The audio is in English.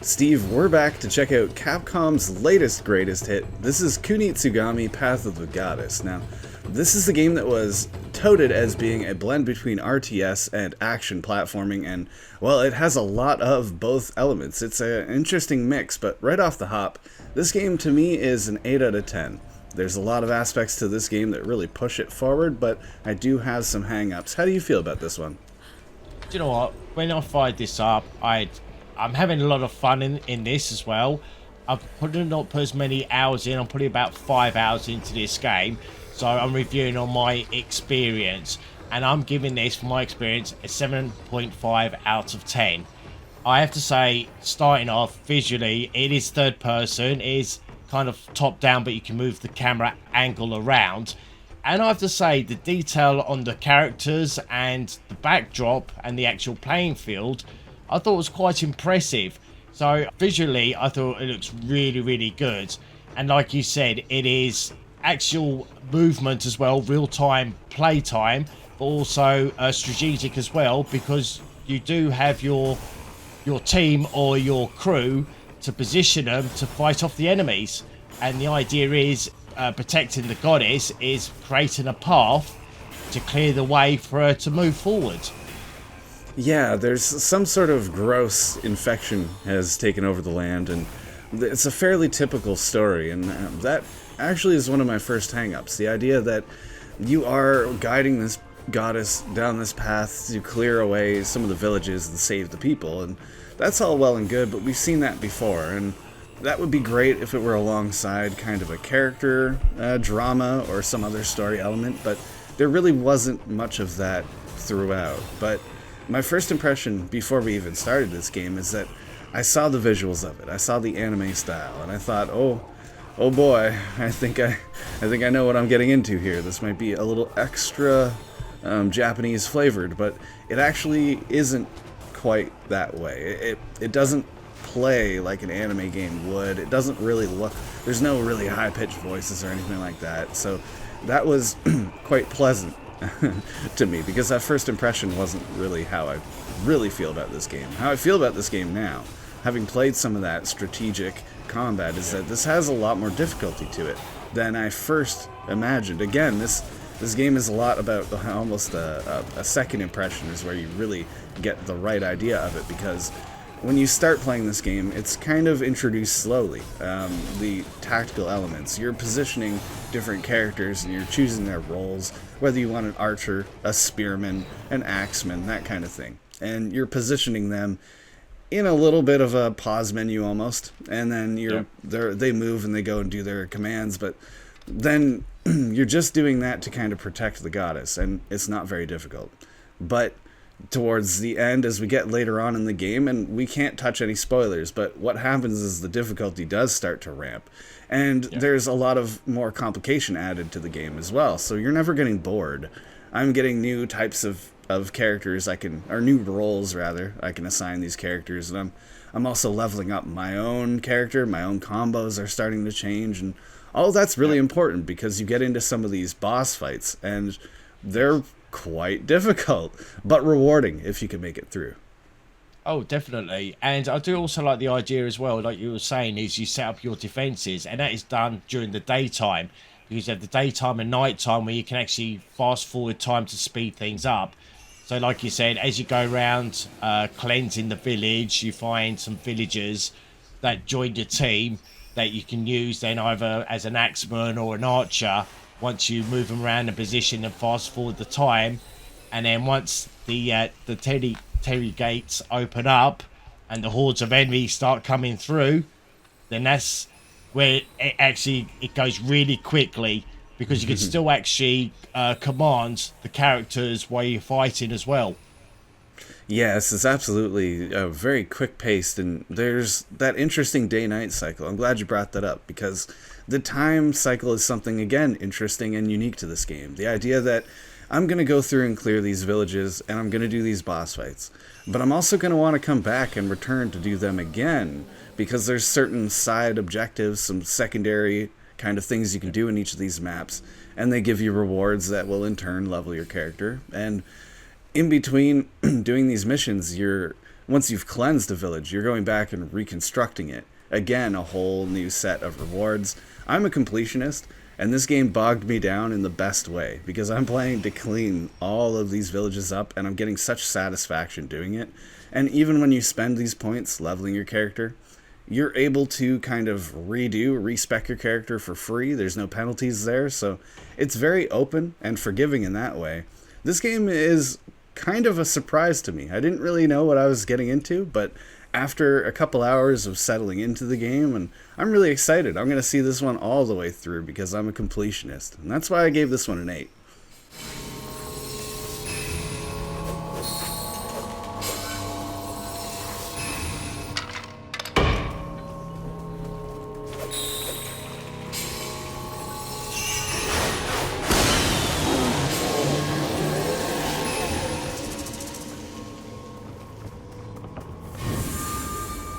Steve, we're back to check out Capcom's latest greatest hit. This is Kunitsu Gami, Path of the Goddess. Now, this is the game that was touted as being a blend between RTS and action platforming, and, well, it has a lot of both elements. It's an interesting mix, but right off the hop, this game to me is an 8 out of 10. There's a lot of aspects to this game that really push it forward, but I do have some hang-ups. How do you feel about this one? Do you know what? When I fired this up, I'm having a lot of fun in this as well. I've probably not put as many hours in. I'm putting about 5 hours into this game. So I'm reviewing on my experience. And I'm giving this, from my experience, a 7.5 out of 10. I have to say, starting off, visually, it is third person. It is kind of top down, but you can move the camera angle around. And I have to say, the detail on the characters and the backdrop and the actual playing field, I thought was quite impressive. So visually, I thought it looks really, really good. And like you said, it is actual movement as well, real-time playtime, but also strategic as well, because you do have your team or your crew to position them to fight off the enemies. And the idea is protecting the goddess is creating a path to clear the way for her to move forward. Yeah, there's some sort of gross infection has taken over the land, and it's a fairly typical story, and that actually is one of my first hang-ups. The idea that you are guiding this goddess down this path to clear away some of the villages and save the people, and that's all well and good, but we've seen that before, and that would be great if it were alongside kind of a character drama or some other story element, but there really wasn't much of that throughout. But my first impression before we even started this game is that I saw the visuals of it. I saw the anime style, and I thought, oh boy, I think I know what I'm getting into here. This might be a little extra Japanese flavored, but it actually isn't quite that way. It doesn't play like an anime game would. It doesn't really look. There's no really high-pitched voices or anything like that. So that was quite pleasant to me, because that first impression wasn't really how I really feel about this game. How I feel about this game now, having played some of that strategic combat, is that this has a lot more difficulty to it than I first imagined. Again, this game is a lot about almost a second impression is where you really get the right idea of it, because when you start playing this game, it's kind of introduced slowly. The tactical elements, you're positioning different characters and you're choosing their roles, whether you want an archer, a spearman, an axeman, that kind of thing. And you're positioning them in a little bit of a pause menu almost, and then they move and they go and do their commands, but then you're just doing that to kind of protect the goddess, and it's not very difficult. But towards the end, as we get later on in the game, and we can't touch any spoilers, but what happens is the difficulty does start to ramp, and there's a lot of more complication added to the game as well, so you're never getting bored. I'm getting new types of characters or new roles rather, I can assign these characters, and I'm also leveling up my own character. My own combos are starting to change, and all that's really important, because you get into some of these boss fights, and they're quite difficult, but rewarding if you can make it through. Oh, definitely. And I do also like the idea as well, like you were saying, is you set up your defenses, and that is done during the daytime, because you have the daytime and nighttime where you can actually fast forward time to speed things up. So like you said, as you go around cleansing the village, you find some villagers that join your team that you can use then either as an axeman or an archer once you move them around the position and fast forward the time. And then once the terry gates open up and the hordes of enemies start coming through, then that's where it goes really quickly, because you can still actually command the characters while you're fighting as well. Yes, it's absolutely very quick-paced, and there's that interesting day-night cycle. I'm glad you brought that up, because the time cycle is something, again, interesting and unique to this game. The idea that I'm going to go through and clear these villages, and I'm going to do these boss fights, but I'm also going to want to come back and return to do them again, because there's certain side objectives, some secondary kind of things you can do in each of these maps, and they give you rewards that will in turn level your character. And in between doing these missions, you're once you've cleansed a village, you're going back and reconstructing it. Again, a whole new set of rewards. I'm a completionist, and this game bogged me down in the best way, because I'm playing to clean all of these villages up, and I'm getting such satisfaction doing it. And even when you spend these points leveling your character, you're able to kind of respec your character for free. There's no penalties there, so it's very open and forgiving in that way. This game is kind of a surprise to me. I didn't really know what I was getting into, but after a couple hours of settling into the game, and I'm really excited. I'm going to see this one all the way through because I'm a completionist, and that's why I gave this one an 8.